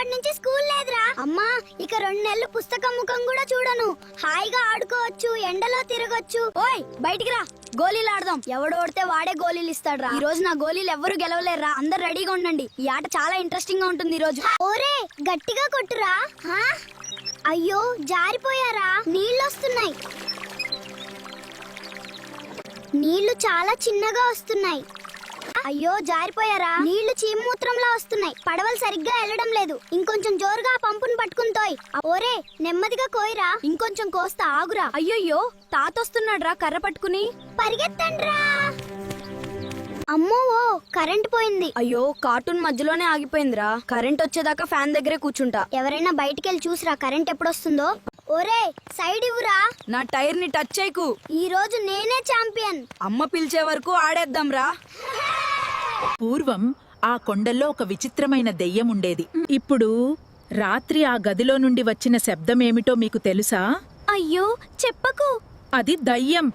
రేపటి నుంచి స్కూల్ లేదురా. అమ్మా ఇక 2 నెలలు పుస్తకం ముఖం కూడా చూడను. హాయిగా ఆడుకోవచ్చు, ఎండలో తిరగొచ్చు. ఓయ్ బయటికి రా, గోళీలు ఆడదాం. ఎవడు ఓడితే వాడే గోళీలు ఇస్తాడు రా. ఈ రోజు నా గోళీలు ఎవ్వరు గెలవలేరురా. అందరు రెడీగా ఉండండి, ఈ ఆట చాలా ఇంట్రెస్టింగ్ గా ఉంటుంది ఈ రోజు. ఓరే గట్టిగా కొట్టురా. అయ్యో జారిపోయారా. నీళ్ళొస్తున్నాయి. నీళ్లు చాలా చిన్నగా వస్తున్నాయి. అయ్యో జారిపోయారా. నీళ్లు చీమూత్రంలా వస్తున్నాయి. పడవలు సరిగ్గా వెళ్ళడం లేదు. ఇంకొంచెం జోరుగా పంపును పట్టుకుని తోయ్. ఓరే నెమ్మదిగా కోయిరా. ఇంకొంచెం కోస్తా ఆగురా. అయ్యయ్యో తాతొస్తున్నాడ్రా కర్ర పట్టుకుని. పరిగెత్తండ్రా. అమ్మో కరెంట్ పోయింది. అయ్యో కార్టూన్ మధ్యలోనే ఆగిపోయిందిరా. కరెంట్ వచ్చేదాకా ఫ్యాన్ దగ్గరే కూర్చుంటా. ఎవరైనా బయటికెళ్ళి చూసిరా కరెంట్ ఎప్పుడొస్తుందో. ఒరే సైడ్ ఇవ్వురా. నా టైర్ ని టచ్ చేయకు. ఈ రోజు నేనే ఛాంపియన్. అమ్మ పిలిచే వరకు ఆడేద్దాం రా. పూర్వం ఆ కొండల్లో ఒక విచిత్రమైన దెయ్యం ఉండేది. ఇప్పుడు రాత్రి ఆ గదిలో నుండి వచ్చిన శబ్దమేమిటో మీకు తెలుసా? అయ్యో చెప్పకు. అది దయ్యం.